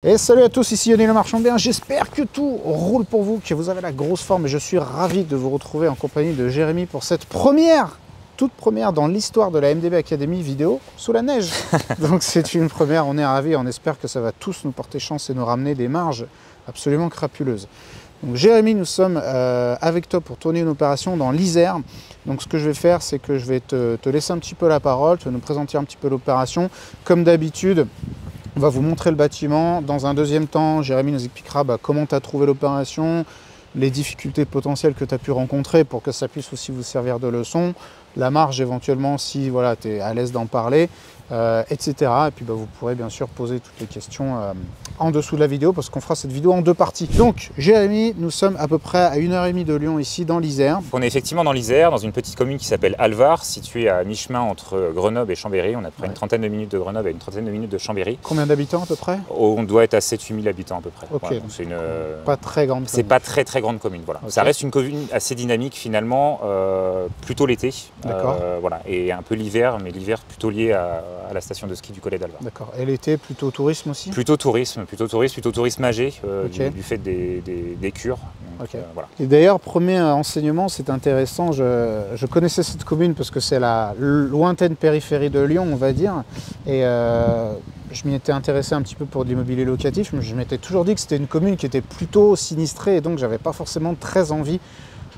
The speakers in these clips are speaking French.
Et salut à tous, ici Yannick le Marchand Bien, j'espère que tout roule pour vous, que vous avez la grosse forme et je suis ravi de vous retrouver en compagnie de Jérémy pour cette toute première dans l'histoire de la MDB Academy vidéo sous la neige. Donc c'est une première, on est ravis, on espère que ça va tous nous porter chance et nous ramener des marges absolument crapuleuses. Donc Jérémy, nous sommes avec toi pour tourner une opération dans l'Isère. Donc ce que je vais faire, c'est que je vais te laisser un petit peu la parole, tu vas nous présenter un petit peu l'opération. Comme d'habitude, on va vous montrer le bâtiment. Dans un deuxième temps, Jérémy nous expliquera comment tu as trouvé l'opération, les difficultés potentielles que tu as pu rencontrer pour que ça puisse aussi vous servir de leçon, la marge éventuellement si voilà, tu es à l'aise d'en parler, etc. Et puis vous pourrez bien sûr poser toutes les questions en dessous de la vidéo parce qu'on fera cette vidéo en deux parties. Donc Jérémy, nous sommes à peu près à 1h30 de Lyon ici dans l'Isère. On est effectivement dans l'Isère, dans une petite commune qui s'appelle Alvar, située à mi-chemin entre Grenoble et Chambéry. On a près une trentaine de minutes de Grenoble et une trentaine de minutes de Chambéry. Combien d'habitants à peu près? On doit être à 7-8 000 habitants à peu près. Ok, voilà, c'est une pas très grande commune. C'est pas très grande commune. Voilà. Okay. Ça reste une commune assez dynamique finalement, plutôt l'été. Voilà, et un peu l'hiver, mais l'hiver plutôt lié à la station de ski du Collet d'Alvar. D'accord. Et l'été, plutôt tourisme aussi? Plutôt tourisme âgé, du fait des cures. Donc, voilà. Et d'ailleurs, premier enseignement, c'est intéressant, je connaissais cette commune parce que c'est la lointaine périphérie de Lyon, on va dire, et je m'y étais intéressé un petit peu pour de l'immobilier locatif, mais je m'étais toujours dit que c'était une commune qui était plutôt sinistrée, et donc j'avais pas forcément très envie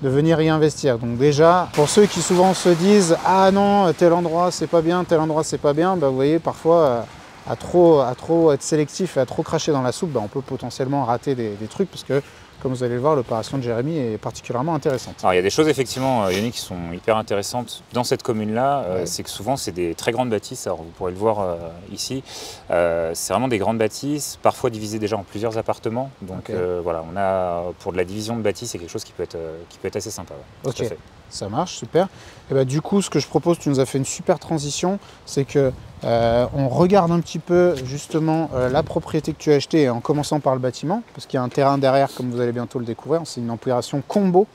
de venir y investir. Donc déjà, pour ceux qui souvent se disent « Ah non, tel endroit c'est pas bien, tel endroit c'est pas bien », vous voyez, parfois à trop être sélectif et à trop cracher dans la soupe, on peut potentiellement rater des trucs parce que, comme vous allez le voir, l'opération de Jérémy est particulièrement intéressante. Alors il y a des choses effectivement, Yannick, qui sont hyper intéressantes dans cette commune-là. C'est que souvent c'est des très grandes bâtisses, alors vous pourrez le voir ici. C'est vraiment des grandes bâtisses, parfois divisées déjà en plusieurs appartements. Donc voilà, on a pour de la division de bâtisses, c'est quelque chose qui peut être assez sympa. Ouais, ok, ça marche, super. Et du coup, ce que je propose, tu nous as fait une super transition, c'est que on regarde un petit peu justement la propriété que tu as achetée en commençant par le bâtiment, parce qu'il y a un terrain derrière, comme vous allez bientôt le découvrir. C'est une opération combo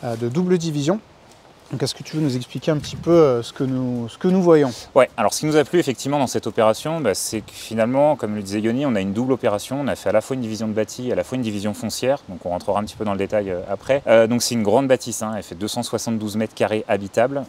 de double division. Donc est-ce que tu veux nous expliquer un petit peu ce que nous voyons? Ouais, alors ce qui nous a plu effectivement dans cette opération, c'est que finalement, comme le disait Yoni, on a une double opération. On a fait à la fois une division de bâti, à la fois une division foncière. Donc on rentrera un petit peu dans le détail après. Donc c'est une grande bâtisse, elle fait 272 mètres carrés habitables,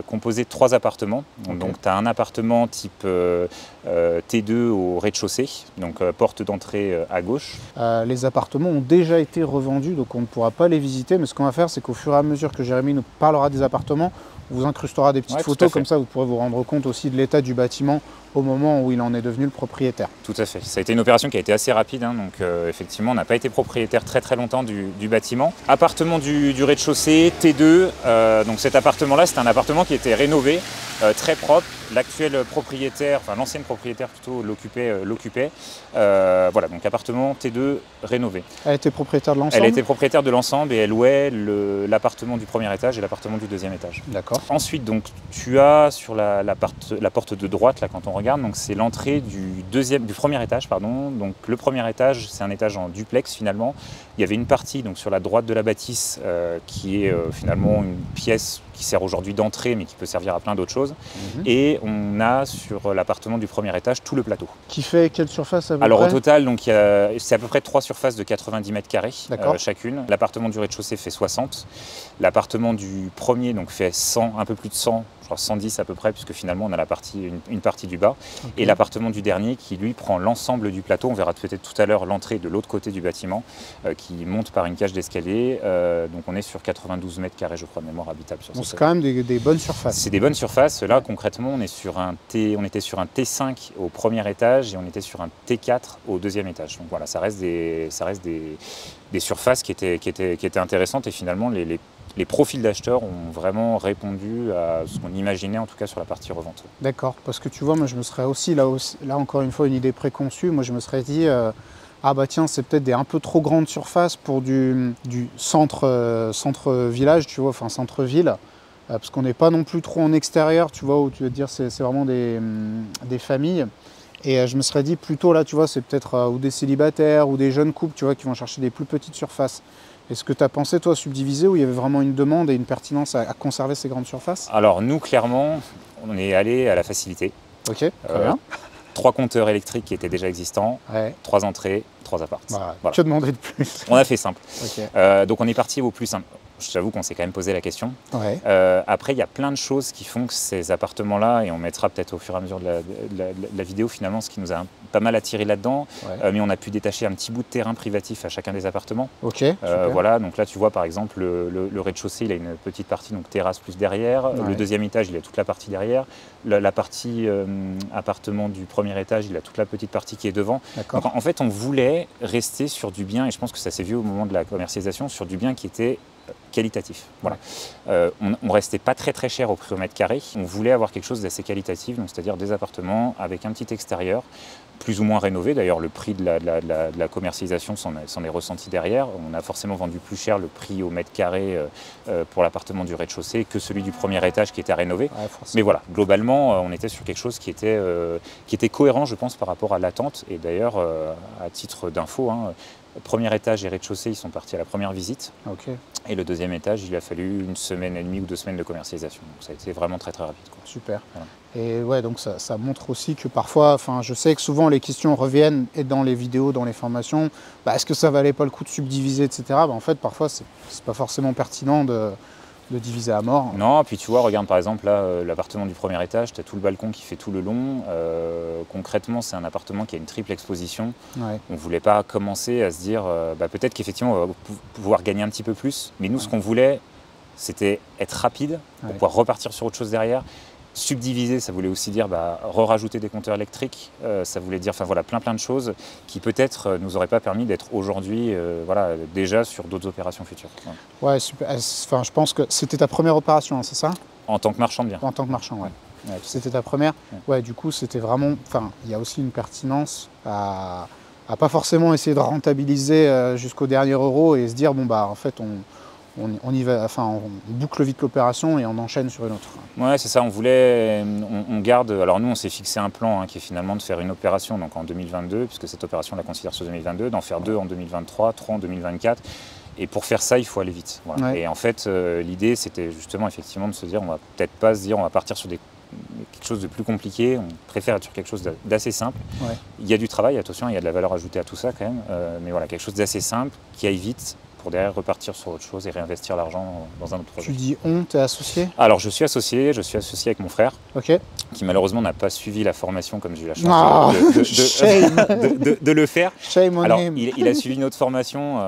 composée de 3 appartements. Donc tu as un appartement type T2 au rez-de-chaussée, donc porte d'entrée à gauche. Les appartements ont déjà été revendus, donc on ne pourra pas les visiter. Mais ce qu'on va faire, c'est qu'au fur et à mesure que Jérémy nous parlera des appartements, on vous incrustera des petites photos, comme ça vous pourrez vous rendre compte aussi de l'état du bâtiment au moment où il en est devenu le propriétaire. Tout à fait. Ça a été une opération qui a été assez rapide, donc effectivement on n'a pas été propriétaire très longtemps du bâtiment. Appartement du rez-de-chaussée, T2, donc cet appartement-là c'est un appartement qui était rénové, très propre. L'actuel propriétaire, enfin l'ancienne propriétaire plutôt l'occupait. Voilà, donc appartement T2 rénové. Elle était propriétaire de l'ensemble? Elle était propriétaire de l'ensemble et elle louait l'appartement du premier étage et l'appartement du deuxième étage. D'accord. Ensuite, donc, tu as sur la porte de droite, là quand on regarde, donc c'est l'entrée du premier étage, pardon. Donc le premier étage, c'est un étage en duplex finalement. Il y avait une partie donc sur la droite de la bâtisse qui est finalement une pièce qui sert aujourd'hui d'entrée mais qui peut servir à plein d'autres choses. Et on a sur l'appartement du premier étage tout le plateau. Qui fait quelle surface à peu Alors près? au total, c'est à peu près 3 surfaces de 90 mètres carrés chacune. L'appartement du rez-de-chaussée fait 60. L'appartement du premier donc fait 100, un peu plus de 100, je crois 110 à peu près, puisque finalement on a une partie du bas. Et l'appartement du dernier qui lui prend l'ensemble du plateau. On verra peut-être tout à l'heure l'entrée de l'autre côté du bâtiment qui monte par une cage d'escalier. Donc on est sur 92 mètres carrés, je crois, de mémoire habitable. C'est quand même des bonnes surfaces. C'est des bonnes surfaces. Là concrètement on était sur un T5 au premier étage et on était sur un T4 au deuxième étage. Donc voilà, ça reste des surfaces qui étaient intéressantes et finalement les profils d'acheteurs ont vraiment répondu à ce qu'on imaginait en tout cas sur la partie revente. D'accord, parce que tu vois, moi je me serais aussi, là encore une fois une idée préconçue, moi je me serais dit ah bah tiens, c'est peut-être des un peu trop grandes surfaces pour du centre village, tu vois, enfin centre-ville. Parce qu'on n'est pas non plus trop en extérieur, tu vois, où tu veux dire c'est vraiment des familles. Et je me serais dit plutôt là, tu vois, c'est peut-être ou des célibataires ou des jeunes couples, tu vois, qui vont chercher des plus petites surfaces. Est-ce que tu as pensé, toi, subdiviser, où il y avait vraiment une demande et une pertinence à conserver ces grandes surfaces? Alors nous, clairement, on est allé à la facilité. Ok, très bien. 3 compteurs électriques qui étaient déjà existants, 3 entrées, 3 apparts. Voilà. Que demander de plus? On a fait simple. Okay. Donc on est parti au plus simple. Je t'avoue qu'on s'est quand même posé la question. Après, il y a plein de choses qui font que ces appartements-là, et on mettra peut-être au fur et à mesure de la vidéo finalement, ce qui nous a pas mal attiré là-dedans, mais on a pu détacher un petit bout de terrain privatif à chacun des appartements. Voilà, donc là tu vois par exemple le rez-de-chaussée, il a une petite partie, donc terrasse plus derrière. Le deuxième étage, il a toute la partie derrière. La partie appartement du premier étage, il a toute la petite partie qui est devant. Donc en fait, on voulait rester sur du bien, et je pense que ça s'est vu au moment de la commercialisation, sur du bien qui était qualitatif. Voilà. On restait pas très cher au prix au mètre carré. On voulait avoir quelque chose d'assez qualitatif, donc c'est-à-dire des appartements avec un petit extérieur, plus ou moins rénové. D'ailleurs, le prix de la commercialisation s'en est ressenti derrière. On a forcément vendu plus cher le prix au mètre carré pour l'appartement du rez-de-chaussée que celui du premier étage qui était rénové. Mais voilà, globalement, on était sur quelque chose qui était cohérent, je pense, par rapport à l'attente. Et d'ailleurs, à titre d'info, premier étage et rez-de-chaussée, ils sont partis à la première visite. Et le deuxième étage, il a fallu 1 semaine et demie ou 2 semaines de commercialisation. Donc ça a été vraiment très rapide. Super. Voilà. Et ouais, donc ça montre aussi que parfois, je sais que souvent les questions reviennent et dans les vidéos, dans les formations, est-ce que ça valait pas le coup de subdiviser, etc. En fait, parfois, c'est pas forcément pertinent de diviser à mort. Non, puis tu vois, regarde par exemple là, l'appartement du premier étage, tu as tout le balcon qui fait tout le long. Concrètement, c'est un appartement qui a une triple exposition. On ne voulait pas commencer à se dire, peut-être qu'effectivement, on va pouvoir gagner un petit peu plus. Mais nous, ce qu'on voulait, c'était être rapide pour pouvoir repartir sur autre chose derrière. Subdiviser, ça voulait aussi dire rajouter des compteurs électriques, ça voulait dire plein de choses qui peut-être nous auraient pas permis d'être aujourd'hui déjà sur d'autres opérations futures. Ouais, super. Je pense que c'était ta première opération, c'est ça? En tant que marchand de biens. En tant que marchand, c'était ta première. Ouais, du coup, c'était vraiment. Il y a aussi une pertinence à pas forcément essayer de rentabiliser jusqu'au dernier euro et se dire en fait on y va, on boucle vite l'opération et on enchaîne sur une autre. Ouais, c'est ça, on garde, alors nous on s'est fixé un plan qui est finalement de faire une opération donc en 2022, puisque cette opération on la considère sur 2022, d'en faire 2 en 2023, 3 en 2024. Et pour faire ça, il faut aller vite. Voilà. Et en fait, l'idée c'était justement effectivement de se dire, on va peut-être pas se dire on va partir sur quelque chose de plus compliqué, on préfère être sur quelque chose d'assez simple. Il y a du travail, attention, il y a de la valeur ajoutée à tout ça quand même, mais voilà, quelque chose d'assez simple, qui aille vite, pour derrière repartir sur autre chose et réinvestir l'argent dans un autre projet. Tu dis on, t'es associé? Alors je suis associé avec mon frère, qui malheureusement n'a pas suivi la formation comme j'ai eu la chance de le faire. Shame on him. Il a suivi une autre formation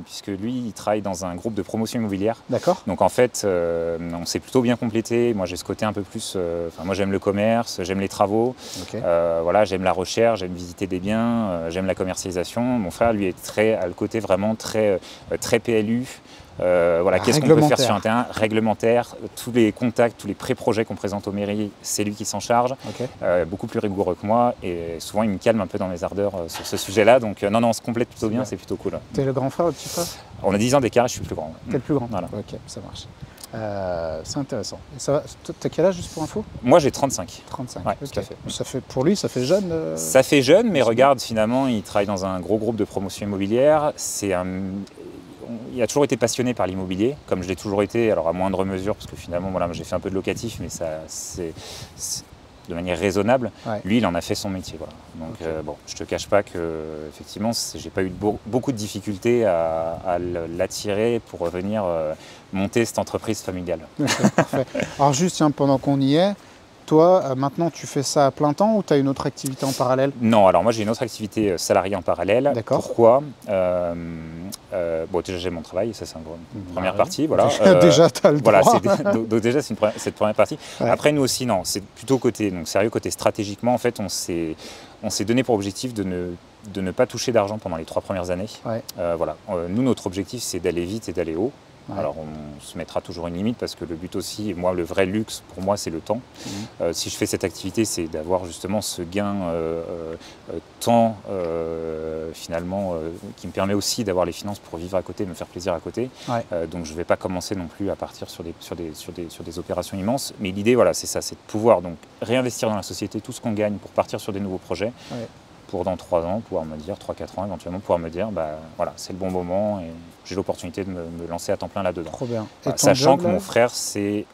puisque lui il travaille dans un groupe de promotion immobilière. Donc en fait on s'est plutôt bien complété. Moi j'ai ce côté un peu plus, moi j'aime le commerce, j'aime les travaux, j'aime la recherche, j'aime visiter des biens, j'aime la commercialisation. Mon frère lui a le côté vraiment très PLU, qu'est-ce qu'on peut faire sur un terrain réglementaire, tous les contacts, tous les pré-projets qu'on présente aux mairies, c'est lui qui s'en charge, beaucoup plus rigoureux que moi et souvent il me calme un peu dans mes ardeurs sur ce sujet-là, donc non, on se complète plutôt bien, c'est plutôt cool. T'es le grand frère ou le petit frère? On a 10 ans d'écart et je suis le plus grand. T'es le plus grand? Voilà. Ok, ça marche. C'est intéressant. T'as quel âge juste pour info? Moi j'ai 35. 35, tout à fait. Pour lui, ça fait jeune Ça fait jeune, mais regarde, finalement, il travaille dans un gros groupe de promotion immobilière. Il a toujours été passionné par l'immobilier, comme je l'ai toujours été, alors à moindre mesure, parce que finalement, j'ai fait un peu de locatif, mais c'est de manière raisonnable. Lui, il en a fait son métier. Donc, je te cache pas que, effectivement, j'ai pas eu beaucoup de difficultés à l'attirer pour venir monter cette entreprise familiale. Parfait. Alors juste, pendant qu'on y est, toi, maintenant, tu fais ça à plein temps ou tu as une autre activité en parallèle? Non, alors moi j'ai une autre activité salariée en parallèle. Pourquoi déjà j'ai mon travail, ça c'est une première partie. Déjà, tu as le droit. Donc déjà c'est cette première partie. Après nous aussi, non, c'est plutôt sérieux, côté stratégiquement, en fait on s'est donné pour objectif de ne pas toucher d'argent pendant les 3 premières années. Nous, notre objectif c'est d'aller vite et d'aller haut. Alors on se mettra toujours une limite parce que le but aussi, et moi le vrai luxe pour moi c'est le temps. Si je fais cette activité, c'est d'avoir justement ce gain temps finalement qui me permet aussi d'avoir les finances pour vivre à côté, me faire plaisir à côté. Donc je ne vais pas commencer non plus à partir sur des opérations immenses. Mais l'idée c'est ça, c'est de pouvoir donc réinvestir dans la société tout ce qu'on gagne pour partir sur des nouveaux projets. Pour dans 3 ans, pouvoir me dire, 3-4 ans éventuellement, pouvoir me dire, c'est le bon moment et j'ai l'opportunité de me lancer à temps plein là-dedans. Trop bien. Sachant que mon frère, c'est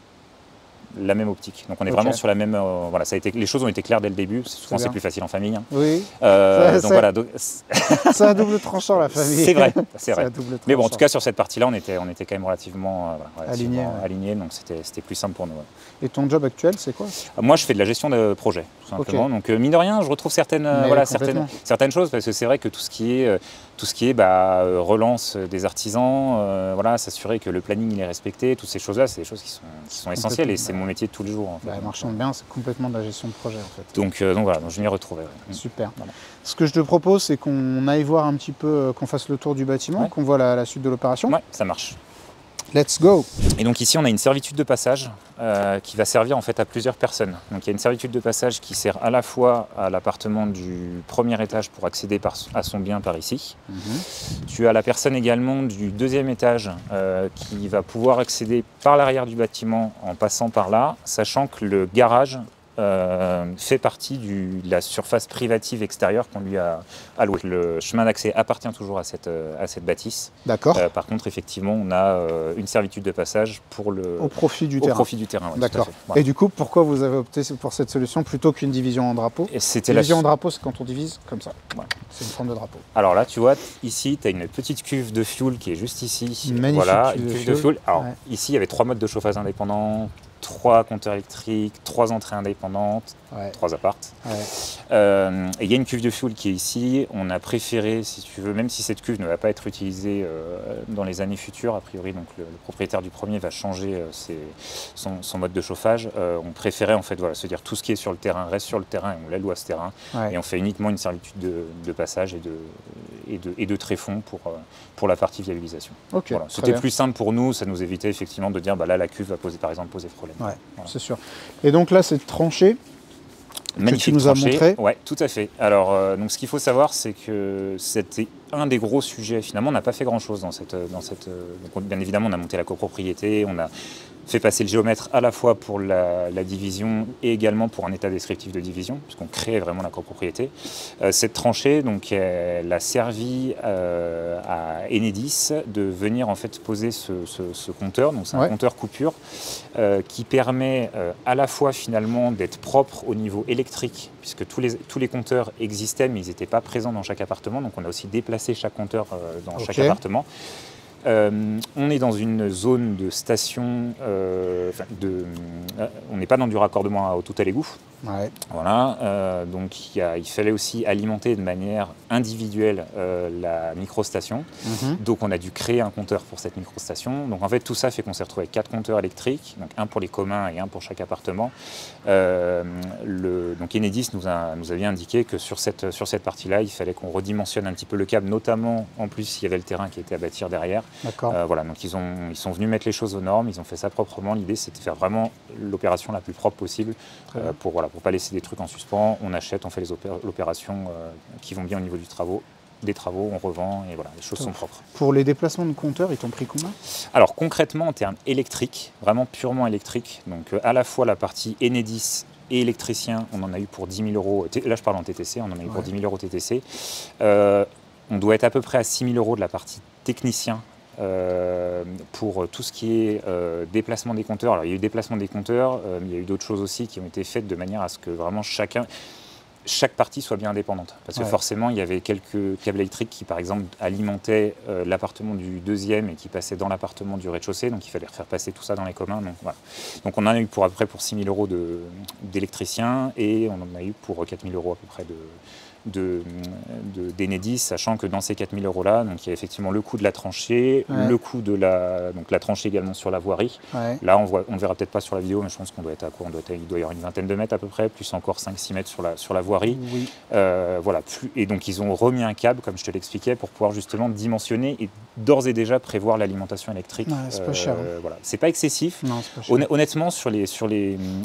la même optique. Donc on est vraiment sur la même... voilà, les choses ont été claires dès le début. Souvent c'est plus facile en famille. Hein. Oui. Donc voilà. C'est un double tranchant la famille. C'est vrai, c'est vrai. Mais bon, en tout cas sur cette partie-là, on était quand même relativement alignés, donc c'était plus simple pour nous. Ouais. Et ton job actuel, c'est quoi? Moi, je fais de la gestion de projet, tout simplement. Donc mine de rien, je retrouve certaines choses, parce que c'est vrai que tout ce qui est relance des artisans, voilà, s'assurer que le planning il est respecté, toutes ces choses-là, c'est des choses qui sont essentielles et c'est mon métier de tous les jours. En fait. Marchand de biens, c'est complètement de la gestion de projet en fait. Donc voilà, je m'y retrouvais. Ouais. Super. Voilà. Ce que je te propose, c'est qu'on aille voir un petit peu, qu'on fasse le tour du bâtiment, qu'on voit la suite de l'opération. Ouais, ça marche. Let's go. Et donc ici on a une servitude de passage qui va servir en fait à plusieurs personnes. Donc il y a une servitude de passage qui sert à la fois à l'appartement du premier étage pour accéder à son bien par ici. Tu as la personne également du deuxième étage qui va pouvoir accéder par l'arrière du bâtiment en passant par là, sachant que le garage fait partie de la surface privative extérieure qu'on lui a allouée. Le chemin d'accès appartient toujours à cette bâtisse. D'accord. Par contre, effectivement, on a une servitude de passage au profit du terrain. Oui, d'accord. Voilà. Et du coup, pourquoi vous avez opté pour cette solution plutôt qu'une division en drapeau? Division en drapeau, c'est quand on divise comme ça. Voilà. C'est une forme de drapeau. Alors là, tu vois, ici, tu as une petite cuve de fuel qui est juste ici. Magnifique. Voilà, une cuve de fuel. Alors, ici, il y avait 3 modes de chauffage indépendants, 3 compteurs électriques, 3 entrées indépendantes, 3 appartes. Et il y a une cuve de fuel qui est ici. On a préféré, si tu veux, même si cette cuve ne va pas être utilisée dans les années futures, a priori, donc le propriétaire du premier va changer son mode de chauffage. On préférait en fait se dire tout ce qui est sur le terrain reste sur le terrain et on l'alloue à ce terrain. Et on fait uniquement une servitude de passage et de tréfonds pour la partie viabilisation. Okay, voilà. C'était plus simple pour nous, ça nous évitait effectivement de dire là la cuve va poser problème. Ouais, voilà. C'est sûr. Et donc là, cette tranchée que tu nous as montré. Oui, tout à fait. Alors, donc, ce qu'il faut savoir, c'est que c'était un des gros sujets. Finalement, on n'a pas fait grand-chose dans cette. Donc, bien évidemment, on a monté la copropriété, on a fait passer le géomètre à la fois pour la division et également pour un état descriptif de division, puisqu'on crée vraiment la copropriété. Cette tranchée, donc, elle a servi à Enedis de venir en fait poser ce compteur. Donc, c'est un compteur coupure qui permet à la fois finalement d'être propre au niveau électrique, puisque tous les compteurs existaient, mais ils n'étaient pas présents dans chaque appartement. Donc, on a aussi déplacé chaque compteur dans chaque appartement. On est dans une zone de station, on n'est pas dans du raccordement au tout à l'égout. Voilà, donc il fallait aussi alimenter de manière individuelle la microstation. Donc on a dû créer un compteur pour cette microstation. Donc en fait tout ça fait qu'on s'est retrouvé avec 4 compteurs électriques, donc un pour les communs et un pour chaque appartement. Donc Enedis nous avait indiqué que sur cette partie-là, il fallait qu'on redimensionne un petit peu le câble, notamment en plus il y avait le terrain qui était à bâtir derrière. Voilà, donc ils sont venus mettre les choses aux normes, ils ont fait ça proprement. L'idée c'était de faire vraiment l'opération la plus propre possible pour pas laisser des trucs en suspens. On achète, on fait l'opération qui vont bien au niveau des travaux, on revend et voilà, les choses sont propres. Pour les déplacements de compteurs, ils t'ont pris combien? Alors concrètement en termes électriques, vraiment purement électriques, donc à la fois la partie Enedis et électricien, on en a eu pour 10 000 €. Là je parle en TTC, on en a eu pour 10 000 € TTC. On doit être à peu près à 6 000 € de la partie technicien. Pour tout ce qui est déplacement des compteurs. Alors il y a eu déplacement des compteurs, mais il y a eu d'autres choses aussi qui ont été faites de manière à ce que vraiment chaque partie soit bien indépendante. Parce que forcément, il y avait quelques câbles électriques qui, par exemple, alimentaient l'appartement du deuxième et qui passaient dans l'appartement du rez-de-chaussée. Donc il fallait faire passer tout ça dans les communs. Donc, voilà. Donc on en a eu pour à peu près pour 6 000 € d'électricien et on en a eu pour 4 000 € à peu près d'Enedis, sachant que dans ces 4 000 € là, donc il y a effectivement le coût de la tranchée, le coût de la tranchée également sur la voirie. Là, on ne verra peut-être pas sur la vidéo, mais je pense qu'on doit être à quoi? Il doit y avoir une vingtaine de mètres à peu près, plus encore 5-6 mètres sur la voirie. Voilà. Et donc ils ont remis un câble, comme je te l'expliquais, pour pouvoir justement dimensionner et d'ores et déjà prévoir l'alimentation électrique. C'est pas cher. Voilà. C'est pas excessif. Non, c'est pas cher. Honnêtement,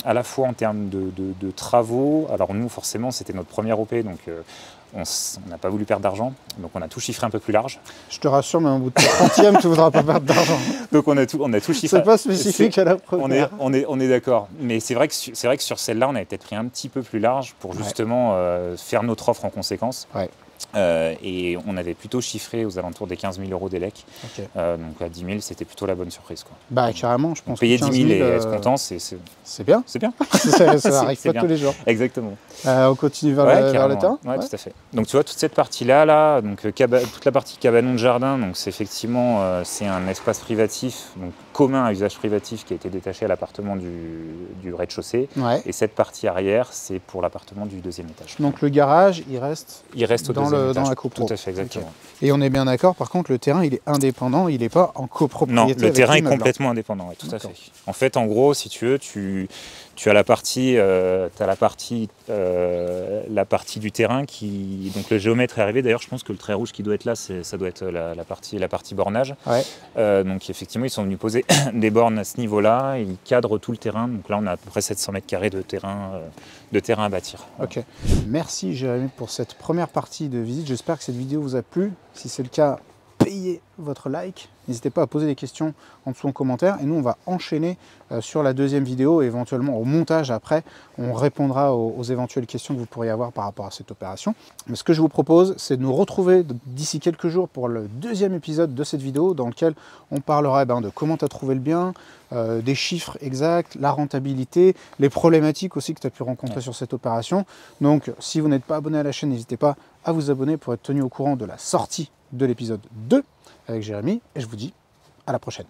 à la fois en termes de travaux, alors nous forcément c'était notre première OP, donc on n'a pas voulu perdre d'argent, donc on a tout chiffré un peu plus large. Je te rassure, mais au bout de 30e, tu ne voudras pas perdre d'argent. Donc on a tout chiffré. C'est pas spécifique à la première. On est d'accord, mais c'est vrai que sur celle-là, on avait peut-être pris un petit peu plus large pour justement faire notre offre en conséquence. Et on avait plutôt chiffré aux alentours des 15 000 € d'élec. Okay. Donc à 10 000, c'était plutôt la bonne surprise, quoi. Bah carrément, je pense. Payer 10 000 et être content, c'est bien. C'est bien. Ça arrive pas tous les jours. Exactement. On continue vers le terrain. Ouais, tout à fait. Donc tu vois, toute cette partie-là, donc, toute la partie cabanon de jardin, donc c'est effectivement c'est un espace privatif, donc commun à usage privatif qui a été détaché à l'appartement du rez-de-chaussée. Ouais. Et cette partie arrière, c'est pour l'appartement du deuxième étage. Donc le garage, il reste dans la copro. Tout à fait, exactement. Okay. Et on est bien d'accord, par contre, le terrain, il est indépendant, il n'est pas en copropriété. Non, le terrain est complètement indépendant, ouais, tout à fait. En fait, en gros, si tu veux, tu as la partie du terrain qui... Donc le géomètre est arrivé, d'ailleurs je pense que le trait rouge qui doit être là, ça doit être la partie bornage. Ouais. Donc effectivement, ils sont venus poser des bornes à ce niveau-là, et ils cadrent tout le terrain. Donc là, on a à peu près 700 mètres carrés de terrain à bâtir. Ok. Merci Jérémy pour cette première partie de visite. J'espère que cette vidéo vous a plu. Si c'est le cas, payez votre like. N'hésitez pas à poser des questions en dessous en commentaire. Et nous, on va enchaîner sur la deuxième vidéo et éventuellement au montage après. On répondra aux éventuelles questions que vous pourriez avoir par rapport à cette opération. Mais ce que je vous propose, c'est de nous retrouver d'ici quelques jours pour le deuxième épisode de cette vidéo dans lequel on parlera de comment tu as trouvé le bien, des chiffres exacts, la rentabilité, les problématiques aussi que tu as pu rencontrer sur cette opération. Donc, si vous n'êtes pas abonné à la chaîne, n'hésitez pas à vous abonner pour être tenu au courant de la sortie de l'épisode 2 avec Jérémy. Et je vous dis à la prochaine.